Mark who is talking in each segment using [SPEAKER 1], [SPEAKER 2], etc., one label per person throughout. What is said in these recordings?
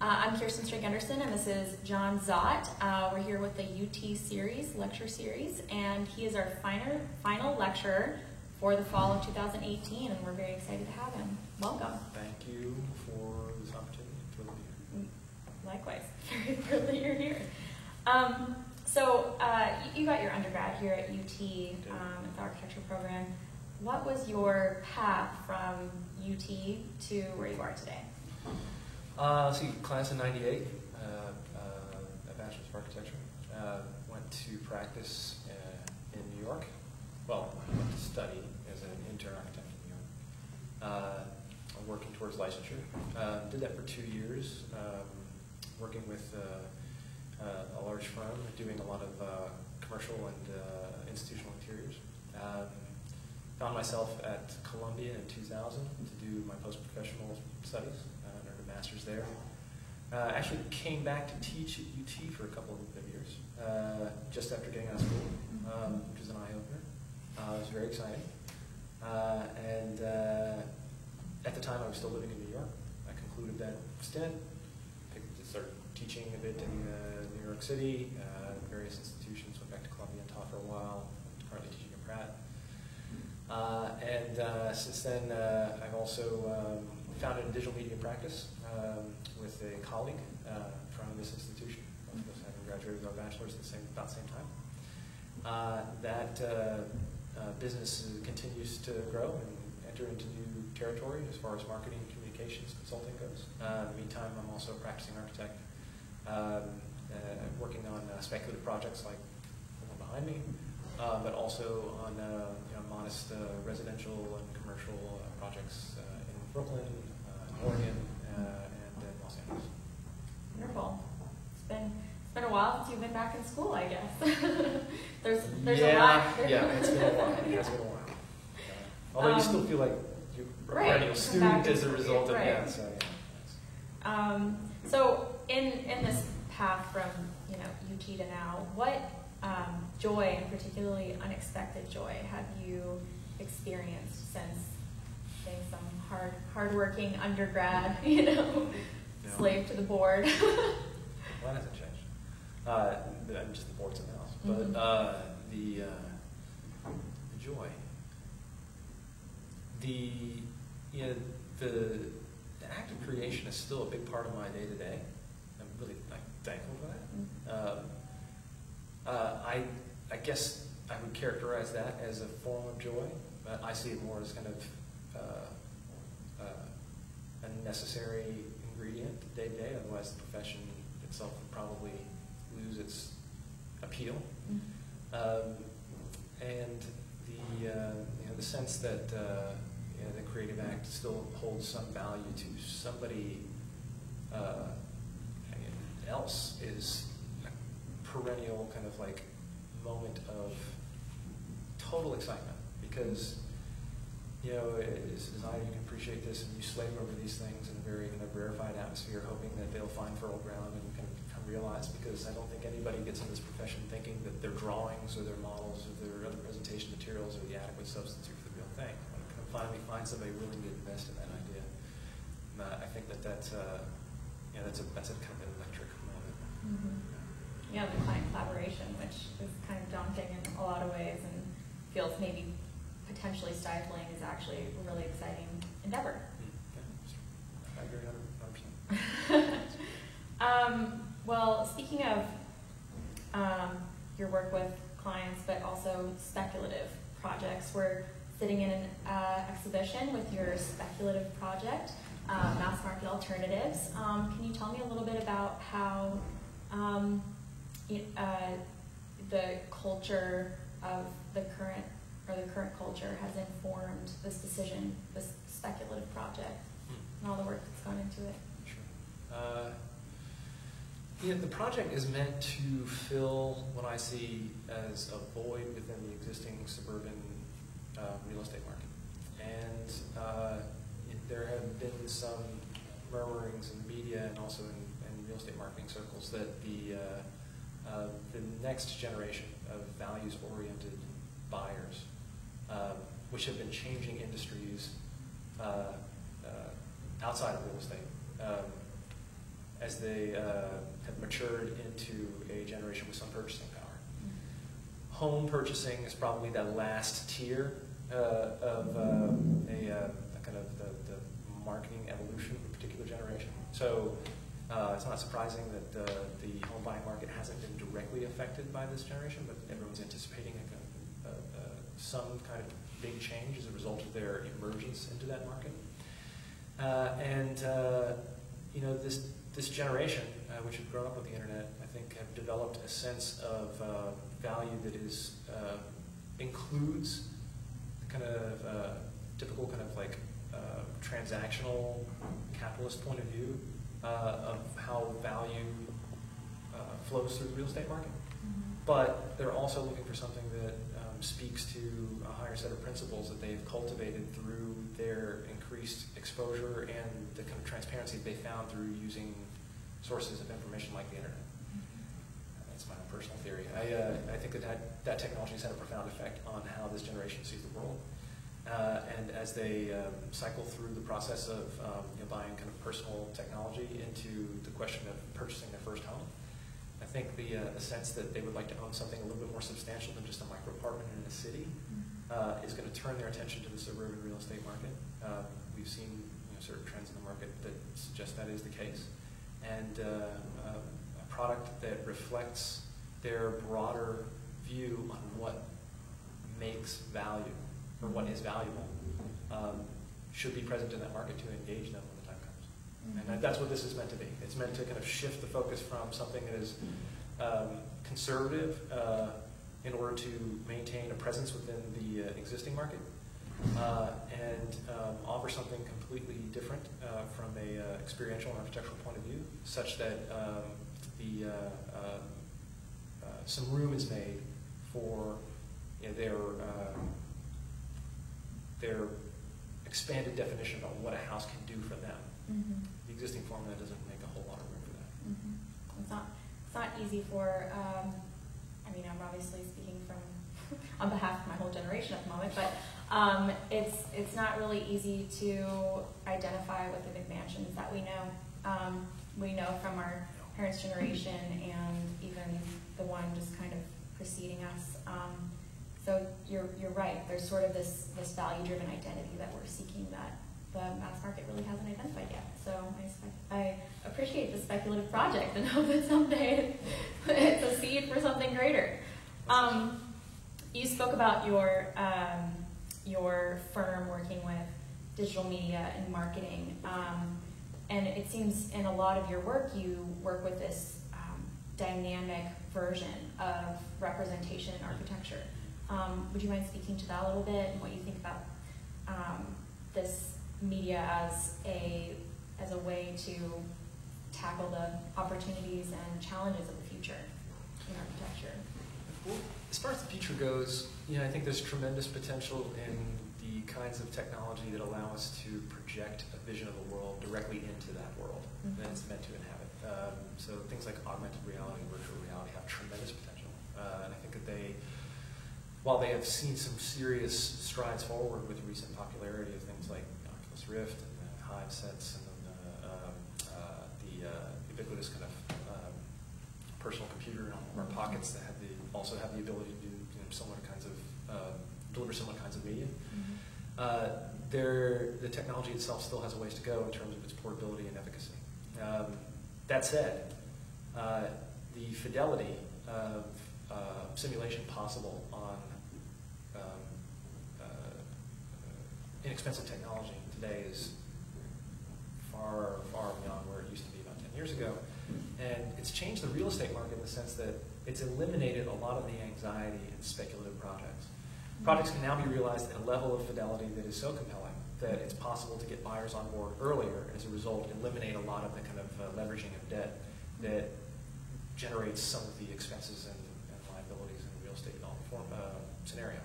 [SPEAKER 1] I'm Kirsten Strake-Anderson, and this is John Zott. We're here with the UT series, lecture series, and he is our final lecturer for the fall of 2018, and we're very excited to have him. Welcome.
[SPEAKER 2] Thank you for this opportunity to be here.
[SPEAKER 1] Likewise, very thrilled that you're here. You got your undergrad here at UT at the architecture program. What was your path from UT to where you are today?
[SPEAKER 2] Class in '98, a bachelor's of architecture. Went to practice in New York. Well, I went to study as an intern architect in New York. Working towards licensure. Did that for 2 years, working with a large firm, doing a lot of commercial and institutional interiors. Found myself at Columbia in 2000 to do my post-professional studies, earned a master's there. Actually came back to teach at UT for a couple of years, just after getting out of school, which was an eye-opener. It was very exciting. At the time I was still living in New York. I concluded that stint, started teaching a bit in New York City, various institutions, went back to Columbia and taught for a while, currently teaching at Pratt. Since then, I've also founded a digital media practice with a colleague from this institution, both of us having graduated with our bachelors at about the same time. That business continues to grow and enter into new territory as far as marketing and communications consulting goes. In the meantime, I'm also a practicing architect, working on speculative projects like the one behind me, but also on modest residential and commercial projects in Brooklyn, Oregon, and Los Angeles.
[SPEAKER 1] Wonderful. It's been a while since you've been back in school, I guess. there's a lot.
[SPEAKER 2] Yeah, it's been a while. It has been a while. Although you still feel like you're a perennial student as a result of that.
[SPEAKER 1] So in this path from UT to now, what joy, and particularly unexpected joy, have you experienced since being some hardworking undergrad, slave to the board?
[SPEAKER 2] Well, that hasn't changed. I'm just the board's in the house, but the joy, the act of creation is still a big part of my day to day. I'm really thankful for that. I guess I would characterize that as a form of joy, but I see it more as kind of a necessary ingredient day to day. Otherwise, the profession itself would probably lose its appeal. And the sense that the creative act still holds some value to somebody else is a perennial kind of like moment of total excitement, because as I can appreciate this, and you slave over these things in a very kind of rarefied atmosphere, hoping that they'll find fertile ground and kind of become realized, because I don't think anybody gets in this profession thinking that their drawings or their models or their other presentation materials are the adequate substitute for the real thing. When you can finally find somebody willing to invest in that idea, I think that's a kind of an electric moment.
[SPEAKER 1] Yeah, the client collaboration, which is kind of daunting in a lot of ways and feels maybe potentially stifling, is actually a really exciting endeavor.
[SPEAKER 2] I agree 100%.
[SPEAKER 1] Well, speaking of your work with clients, but also speculative projects, we're sitting in an exhibition with your speculative project, Mass Market Alternatives. Can you tell me a little bit about how the culture of the current culture has informed this decision, this speculative project, and all the work that's gone into it?
[SPEAKER 2] Sure. The project is meant to fill what I see as a void within the existing suburban real estate market. And there have been some murmurings in the media and also in real estate marketing circles that the next generation of values-oriented buyers, which have been changing industries outside of real estate, as they have matured into a generation with some purchasing power. Home purchasing is probably that last tier of a kind of the marketing evolution of a particular generation. So it's not surprising that the home buying market hasn't been directly affected by this generation, but everyone's anticipating some kind of big change as a result of their emergence into that market. You know, this generation, which have grown up with the internet, I think have developed a sense of value that is includes kind of typical kind of like transactional capitalist point of view of how value flows through the real estate market. But they're also looking for something that speaks to a higher set of principles that they've cultivated through their increased exposure and the kind of transparency they found through using sources of information like the internet. That's my own personal theory. I think that technology has had a profound effect on how this generation sees the world. And as they cycle through the process of buying kind of personal technology into the question of purchasing their first home, I think the sense that they would like to own something a little bit more substantial than just a micro apartment in a city is going to turn their attention to the suburban real estate market. We've seen certain trends in the market that suggest that is the case. And a product that reflects their broader view on what makes value or what is valuable should be present in that market to engage them when the time comes. And that's what this is meant to be. It's meant to kind of shift the focus from something that is conservative in order to maintain a presence within the existing market and offer something completely different from a experiential and architectural point of view, such that some room is made for their expanded definition about what a house can do for them. The existing formula doesn't make a whole lot of room for that.
[SPEAKER 1] It's not easy for, I mean, I'm obviously speaking from on behalf of my whole generation at the moment, but it's not really easy to identify with the McMansions that we know. We know from our parents' generation and even the one just kind of preceding us. So you're right. There's sort of this value-driven identity that we're seeking that the mass market really hasn't identified yet. So I appreciate the speculative project and hope that someday it's a seed for something greater. You spoke about your firm working with digital media and marketing, and it seems in a lot of your work you work with this dynamic version of representation in architecture. Would you mind speaking to that a little bit and what you think about this media as a way to tackle the opportunities and challenges of the future in architecture?
[SPEAKER 2] Well, as far as the future goes, I think there's tremendous potential in the kinds of technology that allow us to project a vision of the world directly into that world that it's meant to inhabit. So things like augmented reality and virtual reality have tremendous potential. And I think that while they have seen some serious strides forward with the recent popularity of things like Oculus Rift and the Hive sets and the ubiquitous kind of personal computer in our pockets that also have the ability to do similar kinds of deliver similar kinds of media. The technology itself still has a ways to go in terms of its portability and efficacy. That said, the fidelity of simulation possible on inexpensive technology today is far, far beyond where it used to be about 10 years ago. And it's changed the real estate market in the sense that it's eliminated a lot of the anxiety in speculative projects. Projects can now be realized at a level of fidelity that is so compelling that it's possible to get buyers on board earlier, and as a result eliminate a lot of the kind of leveraging of debt that generates some of the expenses and liabilities in the real estate scenario.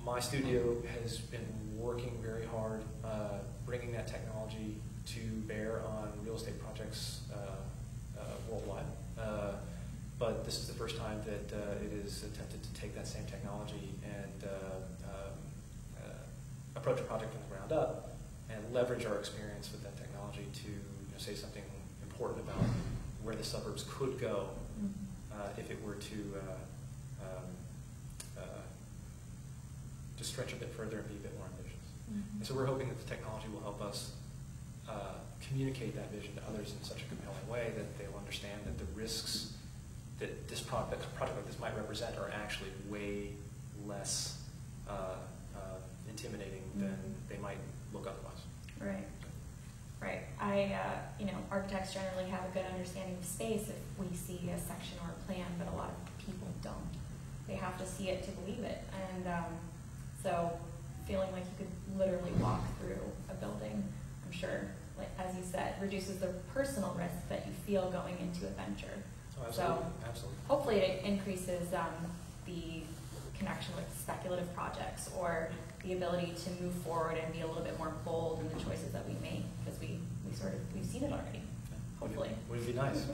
[SPEAKER 2] My studio has been working very hard bringing that technology to bear on real estate projects worldwide. But this is the first time that it is attempted to take that same technology and approach a project from the ground up and leverage our experience with that technology to say something important about where the suburbs could go if it were to stretch a bit further and be a bit more ambitious. And so we're hoping that the technology will help us communicate that vision to others in such a compelling way that they'll understand that the risks that a project like this might represent are actually way less intimidating than they might look otherwise.
[SPEAKER 1] Right. Right. Architects generally have a good understanding of space if we see a section or a plan, but a lot of people don't. They have to see it to believe it. And so feeling like you could literally walk through a building, I'm sure, like as you said, reduces the personal risk that you feel going into a venture.
[SPEAKER 2] Oh, absolutely.
[SPEAKER 1] So
[SPEAKER 2] absolutely.
[SPEAKER 1] Hopefully it increases the connection with speculative projects or the ability to move forward and be a little bit more bold in the choices that we make, because we've seen it already. Hopefully.
[SPEAKER 2] Would be nice.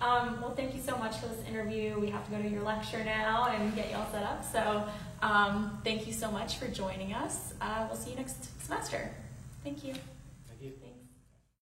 [SPEAKER 1] Well, thank you so much for this interview. We have to go to your lecture now and get you all set up. So thank you so much for joining us. We'll see you next semester. Thank you.
[SPEAKER 2] Thank you.